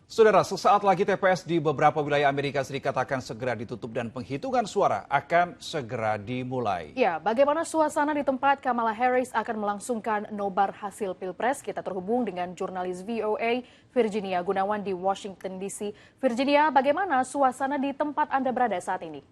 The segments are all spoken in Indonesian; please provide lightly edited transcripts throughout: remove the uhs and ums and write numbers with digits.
Saudara, sesaat lagi TPS di beberapa wilayah Amerika Serikat akan segera ditutup dan penghitungan suara akan segera dimulai. Ya, bagaimana suasana di tempat Kamala Harris akan melangsungkan nobar hasil Pilpres? Kita terhubung dengan jurnalis VOA Virginia Gunawan di Washington DC. Virginia, bagaimana suasana di tempat Anda berada saat ini?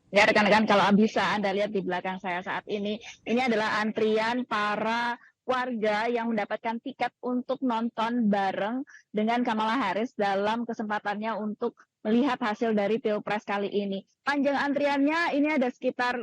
Ya, rekan-rekan, kalau bisa Anda lihat di belakang saya saat ini adalah antrian para warga yang mendapatkan tiket untuk nonton bareng dengan Kamala Harris dalam kesempatannya untuk melihat hasil dari Pilpres kali ini. Panjang antriannya ini ada sekitar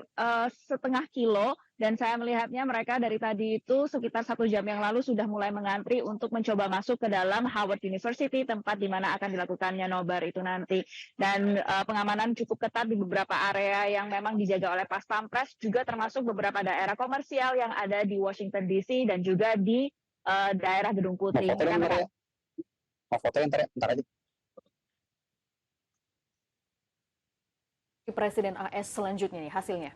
setengah kilo, dan saya melihatnya mereka dari tadi itu sekitar 1 jam yang lalu sudah mulai mengantri untuk mencoba masuk ke dalam Howard University, tempat di mana akan dilakukannya nobar itu nanti. Dan pengamanan cukup ketat di beberapa area yang memang dijaga oleh Pas Pampres, juga termasuk beberapa daerah komersial yang ada di Washington DC dan juga di daerah Gedung Putih. Mau fotonya ntar aja. Presiden AS selanjutnya nih hasilnya.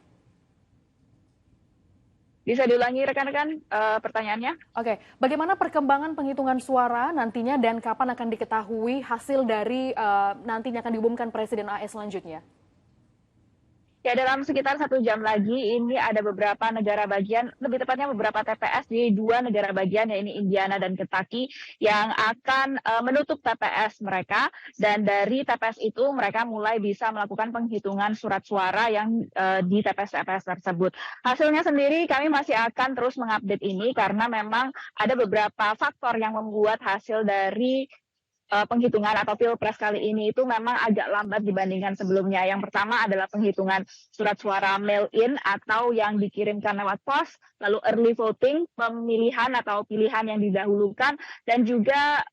Bisa diulangi rekan-rekan pertanyaannya? Oke, bagaimana perkembangan penghitungan suara nantinya dan kapan akan diketahui hasil dari nantinya akan diumumkan Presiden AS selanjutnya? Ya, dalam sekitar 1 jam lagi ini ada beberapa negara bagian, lebih tepatnya beberapa TPS di 2 negara bagian, yaitu Indiana dan Kentucky, yang akan menutup TPS mereka, dan dari TPS itu mereka mulai bisa melakukan penghitungan surat suara yang di TPS-TPS tersebut. Hasilnya sendiri kami masih akan terus mengupdate ini karena memang ada beberapa faktor yang membuat hasil dari penghitungan atau Pilpres kali ini itu memang agak lambat dibandingkan sebelumnya. Yang pertama adalah penghitungan surat suara mail-in atau yang dikirimkan lewat pos, lalu early voting, pemilihan atau pilihan yang didahulukan, dan juga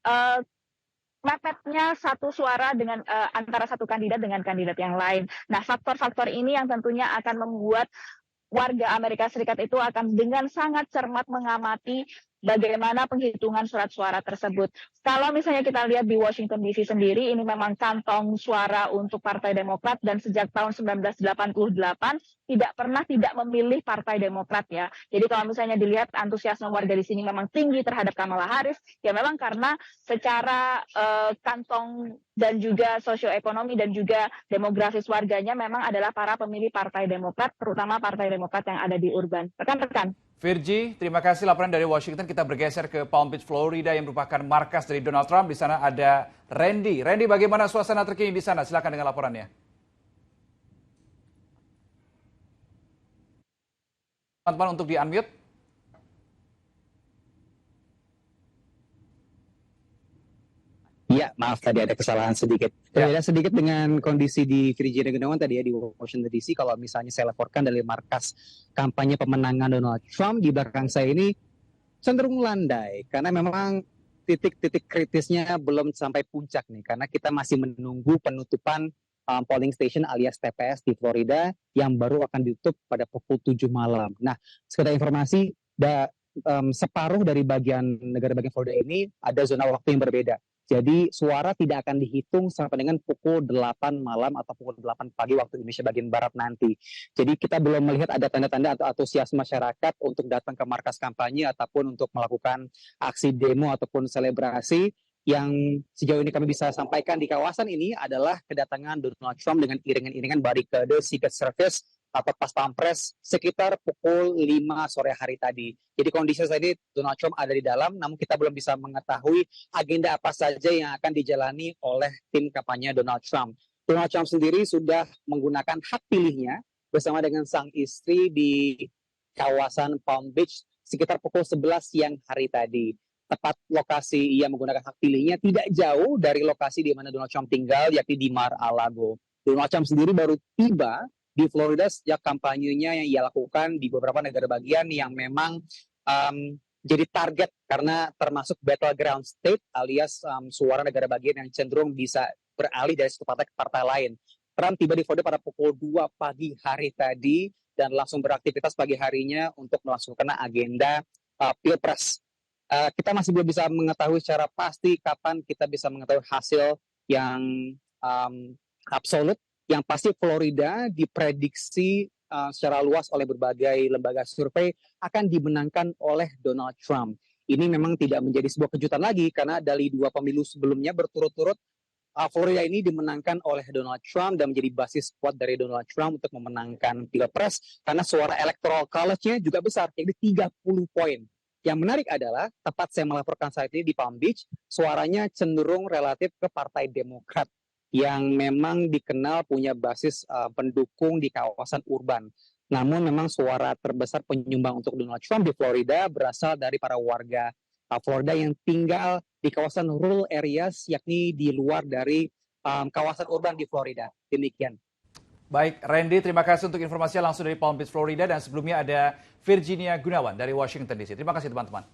mepetnya satu suara dengan antara satu kandidat dengan kandidat yang lain. Nah, faktor-faktor ini yang tentunya akan membuat warga Amerika Serikat itu akan dengan sangat cermat mengamati bagaimana penghitungan surat suara tersebut. Kalau misalnya kita lihat di Washington DC sendiri, ini memang kantong suara untuk Partai Demokrat, dan sejak tahun 1988 tidak pernah tidak memilih Partai Demokrat ya. Jadi kalau misalnya dilihat antusiasme warga di sini memang tinggi terhadap Kamala Harris, ya memang karena secara kantong dan juga sosioekonomi dan juga demografis warganya memang adalah para pemilih Partai Demokrat, terutama Partai Demokrat yang ada di urban. Rekan-rekan. Virgi, terima kasih laporan dari Washington. Kita bergeser ke Palm Beach, Florida yang merupakan markas dari Donald Trump. Di sana ada Randy. Randy, bagaimana suasana terkini di sana? Silakan dengan laporannya. Teman-teman untuk di-unmute. Iya, maaf tadi ada kesalahan sedikit. Berbeda sedikit dengan kondisi di Virginia Gunawan tadi ya di Washington DC. Kalau misalnya saya laporkan dari markas kampanye pemenangan Donald Trump, di belakang saya ini cenderung landai karena memang titik-titik kritisnya belum sampai puncak nih, karena kita masih menunggu penutupan polling station alias TPS di Florida yang baru akan ditutup pada pukul 7 malam. Nah, sekedar informasi, separuh dari negara bagian Florida ini ada zona waktu yang berbeda. Jadi suara tidak akan dihitung sampai dengan pukul 8 malam atau pukul 8 pagi waktu Indonesia bagian Barat nanti. Jadi kita belum melihat ada tanda-tanda atau antusias masyarakat untuk datang ke markas kampanye ataupun untuk melakukan aksi demo ataupun selebrasi. Yang sejauh ini kami bisa sampaikan di kawasan ini adalah kedatangan Donald Trump dengan iringan-iringan barikade Secret Service atau Pas Pampres sekitar pukul 5 sore hari tadi. Jadi kondisi saat ini Donald Trump ada di dalam, namun kita belum bisa mengetahui agenda apa saja yang akan dijalani oleh tim kampanye Donald Trump. Donald Trump sendiri sudah menggunakan hak pilihnya bersama dengan sang istri di kawasan Palm Beach sekitar pukul 11 siang hari tadi. Tepat lokasi ia menggunakan hak pilihnya tidak jauh dari lokasi di mana Donald Trump tinggal, yakni di Mar-a-Lago. Donald Trump sendiri baru tiba di Florida sejak kampanyenya yang ia lakukan di beberapa negara bagian yang memang jadi target karena termasuk battleground state alias suara negara bagian yang cenderung bisa beralih dari satu partai ke partai lain. Trump tiba di Florida pada pukul 2 pagi hari tadi dan langsung beraktivitas pagi harinya untuk melangsungkan agenda Pilpres. Kita masih belum bisa mengetahui secara pasti kapan kita bisa mengetahui hasil yang absolut. Yang pasti Florida diprediksi secara luas oleh berbagai lembaga survei akan dimenangkan oleh Donald Trump. ini memang tidak menjadi sebuah kejutan lagi karena dari 2 pemilu sebelumnya berturut-turut Florida ini dimenangkan oleh Donald Trump dan menjadi basis kuat dari Donald Trump untuk memenangkan Pilpres karena suara electoral college-nya juga besar, yaitu 30 poin. Yang menarik adalah tempat saya melaporkan saat ini di Palm Beach, suaranya cenderung relatif ke Partai Demokrat yang memang dikenal punya basis pendukung di kawasan urban. Namun memang suara terbesar penyumbang untuk Donald Trump di Florida berasal dari para warga Florida yang tinggal di kawasan rural areas, yakni di luar dari kawasan urban di Florida. Demikian. Baik, Randy, terima kasih untuk informasinya langsung dari Palm Beach, Florida. Dan sebelumnya ada Virginia Gunawan dari Washington DC. Terima kasih teman-teman.